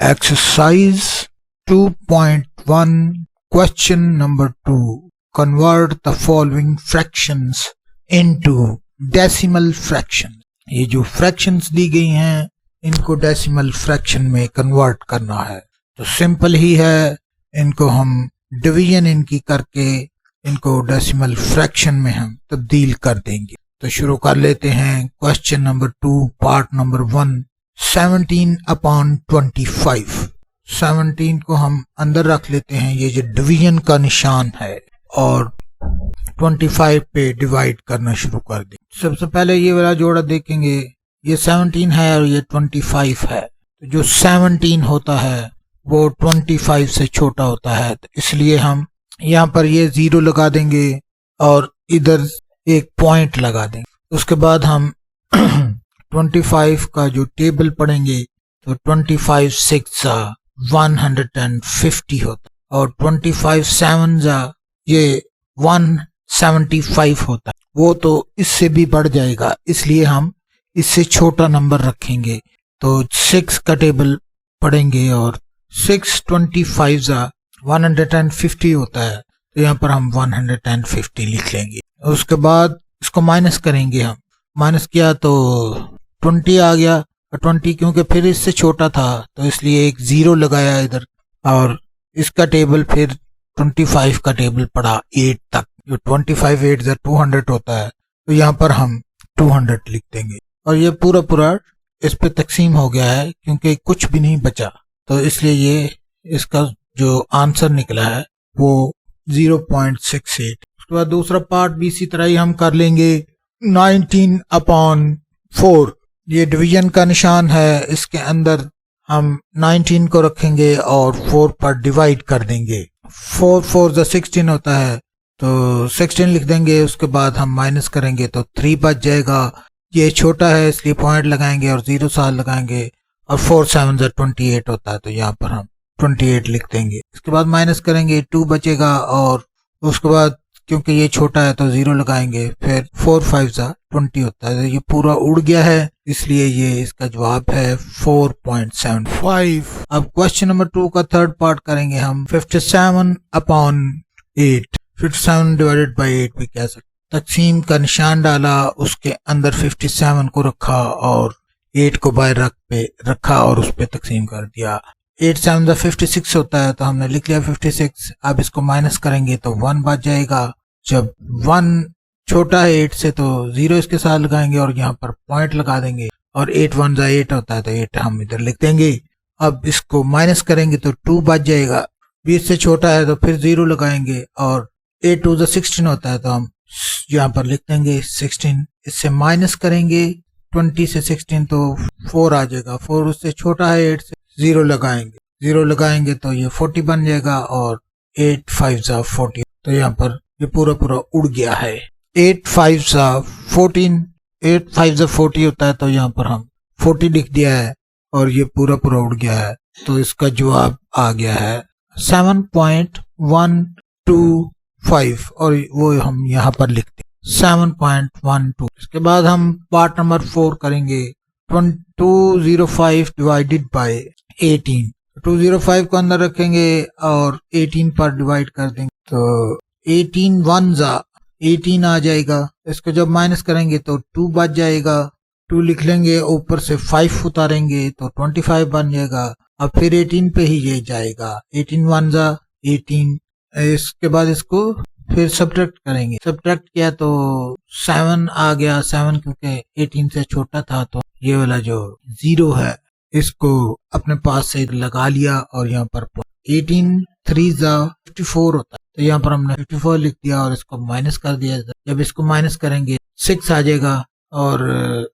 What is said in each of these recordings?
Exercise 2.1 Question number 2. Convert the following fractions into decimal fraction. ये जो fractions दी गई हैं इनको decimal fraction में convert करना है। तो simple ही है, इनको हम division इनकी करके इनको decimal fraction में हम तब्दील कर देंगे। तो शुरू कर लेते हैं question number 2 part number 1। 17/25। 17 को हम अंदर रख लेते हैं, ये जो डिवीजन का निशान है, और 25 पे डिवाइड करना शुरू कर दें। सबसे पहले ये वाला जोड़ा देखेंगे, ये 17 है और ये 25 है। तो जो 17 होता है वो 25 से छोटा होता है, तो इसलिए हम यहाँ पर ये 0 लगा देंगे और इधर एक पॉइंट लगा देंगे। उसके बाद हम 25 का जो टेबल पढ़ेंगे तो 25 6 150 होता है और 25 7 ये 175 होता है। वो तो इससे भी बढ़ जाएगा, इसलिए हम इससे छोटा नंबर रखेंगे। तो 6 का टेबल पढ़ेंगे और 6 25 150 होता है, तो यहाँ पर हम 150 लिख लेंगे। उसके बाद इसको माइनस करेंगे, हम माइनस किया तो 20 आ गया, 20 क्योंकि फिर इससे छोटा था तो इसलिए एक 0 लगाया इधर, और इसका टेबल फिर 25 का टेबल पड़ा 8 तक। जो 25 8 200 होता है, तो यहाँ पर हम 200 लिख देंगे। और ये पूरा इस पे तकसीम हो गया है क्योंकि कुछ भी नहीं बचा, तो इसलिए ये इसका जो आंसर निकला है वो 0.68। उसके बाद दूसरा पार्ट भी इसी तरह ही हम कर लेंगे। 19/4 ये डिवीजन का निशान है, इसके अंदर हम 19 को रखेंगे और 4 पर डिवाइड कर देंगे। 4 4 16 होता है, तो 16 लिख देंगे। उसके बाद हम माइनस करेंगे तो 3 बच जाएगा। ये छोटा है इसलिए पॉइंट लगाएंगे और 0 साल लगाएंगे, और 4 7 28 होता है, तो यहाँ पर हम 28 लिख देंगे। इसके बाद माइनस करेंगे, 2 बचेगा, और उसके बाद क्योंकि ये छोटा है तो 0 लगाएंगे, फिर 4 5 20 होता है। तो ये पूरा उड़ गया है, इसलिए ये इसका जवाब है 4.75। अब क्वेश्चन नंबर 2 का थर्ड पार्ट करेंगे हम। 57/8 57 डिवाइडेड बाई 8 भी कह सकते। तकसीम का निशान डाला, उसके अंदर 57 को रखा और 8 को बाहर रखा और उस पर तकसीम कर दिया। 8 7 56 होता है, तो हमने लिख लिया 56। अब इसको माइनस करेंगे तो 1 बच जाएगा। जब 1 छोटा है 8 से तो 0 इसके साथ लगाएंगे और यहाँ पर पॉइंट लगा देंगे, और 8 1 8 होता है, तो 8 हम इधर लिख देंगे। अब इसको माइनस करेंगे तो 2 बच जाएगा। 20 से छोटा है तो फिर 0 लगाएंगे, और 8 2 16 होता है, तो हम यहाँ पर लिख देंगे 16। इससे माइनस करेंगे 20 से 16 तो 4 आ जाएगा। 4 उससे छोटा है 8 से, 0 लगाएंगे तो ये 40 बन जाएगा, और 8 5 40, तो यहाँ पर ये पूरा उड़ गया है। 8 5 14 8 5 40 होता है, तो यहाँ पर हम 40 लिख दिया है और ये पूरा उड़ गया है। तो इसका जवाब आ गया है 7.125, और वो हम यहाँ पर लिखते हैं 7.12। इसके बाद हम पार्ट नंबर 4 करेंगे। 205 डिवाइडेड बाय 18। 205 को अंदर रखेंगे और 18 पर डिवाइड कर देंगे, तो 18 1 18 आ जाएगा। इसको जब माइनस करेंगे तो 2 बच जाएगा। 2 लिख लेंगे, ऊपर से 5 उतारेंगे तो 25 बन जाएगा। अब फिर 18 पे ही ये जाएगा। 18 1 18। इसके बाद इसको फिर सब्ट्रैक्ट करेंगे। सब्ट्रैक्ट किया तो 7 आ गया। 7 क्योंकि 18 से छोटा था, तो ये वाला जो 0 है इसको अपने पास से लगा लिया, और यहाँ पर 18 3 54 होता है, तो यहाँ पर हमने 54 लिख दिया और इसको माइनस कर दिया। जब इसको माइनस करेंगे 6 आ जाएगा, और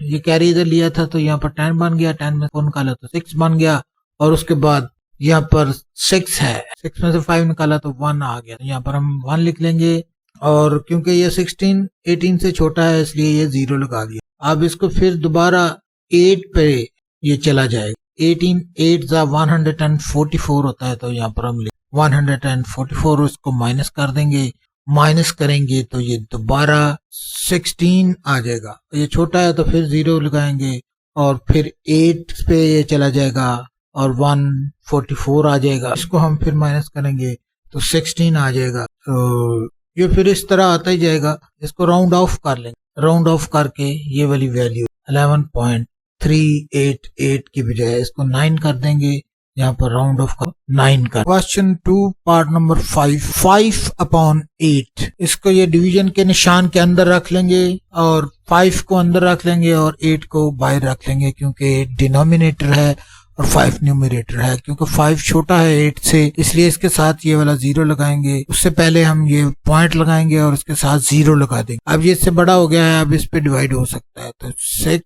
ये कैरी इधर लिया था तो यहाँ पर 10 बन गया। 10 में को निकाला तो 6 बन गया, और उसके बाद यहाँ पर 6 है, 6 में से 5 निकाला तो 1 आ गया। यहाँ पर हम 1 लिख लेंगे, और क्योंकि ये 16 18 से छोटा है इसलिए ये 0 लगा दिया। अब इसको फिर दोबारा 8 पे ये चला जाएगा। 18 8 144 होता है, तो यहाँ पर हम 144 उसको माइनस कर देंगे। माइनस करेंगे तो ये दोबारा 16 आ जाएगा। ये छोटा है तो फिर 0 लगाएंगे, और फिर 8 पे ये चला जाएगा, और 144 आ जाएगा। इसको हम फिर माइनस करेंगे तो 16 आ जाएगा। तो ये फिर इस तरह आता ही जाएगा। इसको राउंड ऑफ कर लेंगे, राउंड ऑफ करके ये वाली वैल्यू 11.388 की बजाय इसको 9 कर देंगे। यहाँ पर राउंड ऑफ कर 9 कर। Question 2 part number 5/8। इसको ये डिवीजन के निशान के अंदर रख लेंगे और 5 को अंदर रख लेंगे और 8 को बाहर रख लेंगे, क्योंकि डिनोमिनेटर है और 5 न्यूमरेटर है। क्योंकि 5 छोटा है 8 से, इसलिए इसके साथ ये वाला 0 लगाएंगे। उससे पहले हम ये पॉइंट लगाएंगे और उसके साथ 0 लगा देंगे। अब ये इससे बड़ा हो गया है, अब इस पे डिवाइड हो सकता है। तो 6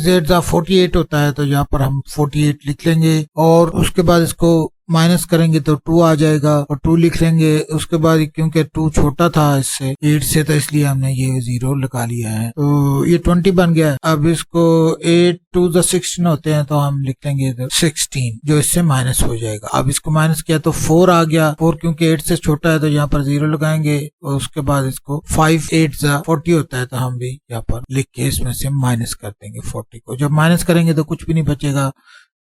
8 48 होता है, तो यहाँ पर हम 48 लिख लेंगे और उसके बाद इसको माइनस करेंगे तो 2 आ जाएगा और 2 लिख लेंगे। उसके बाद क्योंकि 2 छोटा था इससे 8 से, तो इसलिए हमने ये 0 लगा लिया है। तो ये 20 बन गया। अब इसको 8 2 16 होते हैं, तो हम लिख लेंगे 16 जो इससे माइनस हो जाएगा। अब इसको माइनस किया तो 4 आ गया। 4 क्योंकि 8 से छोटा है तो यहाँ पर 0 लगाएंगे और उसके बाद इसको 5 8 40 होता है, तो हम भी यहाँ पर लिख के इसमें से माइनस कर देंगे 40 को। जब माइनस करेंगे तो कुछ भी नहीं बचेगा,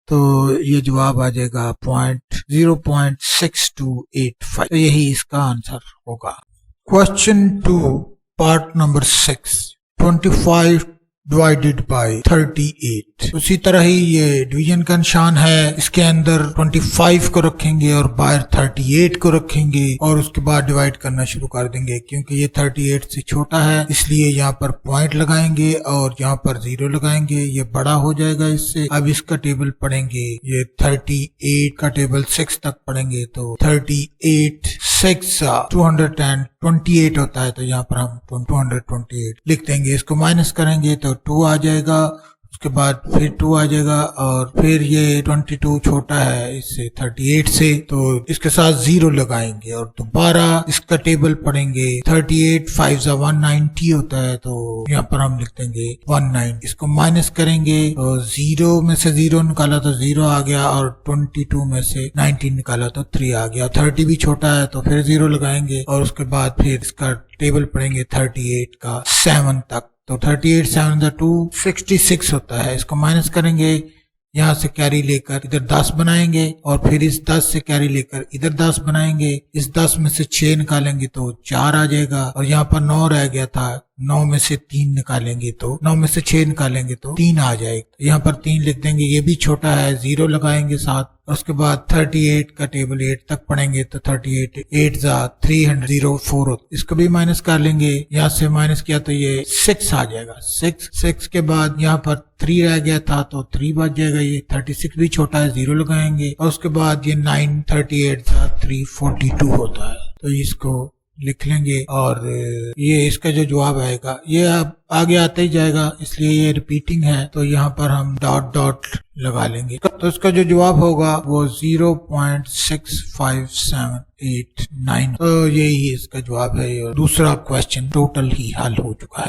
तो ये जवाब आ जाएगा 0.6285। तो यही इसका आंसर होगा। Question 2 part number 6 25 divided by 38। उसी तरह ही ये डिवीजन का निशान है, इसके अंदर 25 को रखेंगे और बाहर 38 को रखेंगे और उसके बाद डिवाइड करना शुरू कर देंगे। क्योंकि ये 38 से छोटा है, इसलिए यहाँ पर पॉइंट लगाएंगे और यहाँ पर 0 लगाएंगे। ये बड़ा हो जाएगा इससे। अब इसका टेबल पढ़ेंगे, ये 38 का टेबल 6 तक पढ़ेंगे, तो 38 6 228 होता है, तो यहाँ पर हम 228 लिख देंगे। इसको माइनस करेंगे तो 2 आ जाएगा, उसके बाद फिर 2 आ जाएगा और फिर ये 22 छोटा है इससे 38 से, तो इसके साथ 0 लगाएंगे और दोबारा इसका टेबल पढ़ेंगे। 38 5 190 होता है, तो यहाँ पर हम लिख देंगे 19। इसको माइनस करेंगे तो 0 में से 0 निकाला तो 0 आ गया और 22 में से 19 निकाला तो 3 आ गया। 30 भी छोटा है, तो फिर 0 लगाएंगे और उसके बाद फिर इसका टेबल पढ़ेंगे 38 का 7 तक। तो 38 7 266 होता है। इसको माइनस करेंगे, यहाँ से कैरी लेकर इधर 10 बनाएंगे और फिर इस 10 से कैरी लेकर इधर 10 बनाएंगे। इस 10 में से 6 निकालेंगे तो 4 आ जाएगा और यहाँ पर 9 रह गया था, 9 में से 3 निकालेंगे तो 9 में से 6 निकालेंगे तो 3 आ जाएगा। यहाँ पर 3 लिख देंगे, ये भी छोटा है, 0 लगाएंगे साथ। उसके बाद 38 का टेबल 8 तक पढ़ेंगे तो 38 8 304। इसको भी माइनस कर लेंगे, यहाँ से माइनस किया तो ये 6 आ जाएगा। 6 के बाद यहाँ पर 3 रह गया था तो 3 बच जाएगा। ये 36 भी छोटा है, 0 लगाएंगे और उसके बाद ये 9 38 342 होता है, तो इसको लिख लेंगे और ये इसका जो जवाब आएगा ये अब आगे आता ही जाएगा, इसलिए ये रिपीटिंग है, तो यहाँ पर हम डॉट डॉट लगा लेंगे। तो इसका जो जवाब होगा वो 0.65789। तो यही इसका जवाब है और दूसरा क्वेश्चन टोटल ही हल हो चुका है।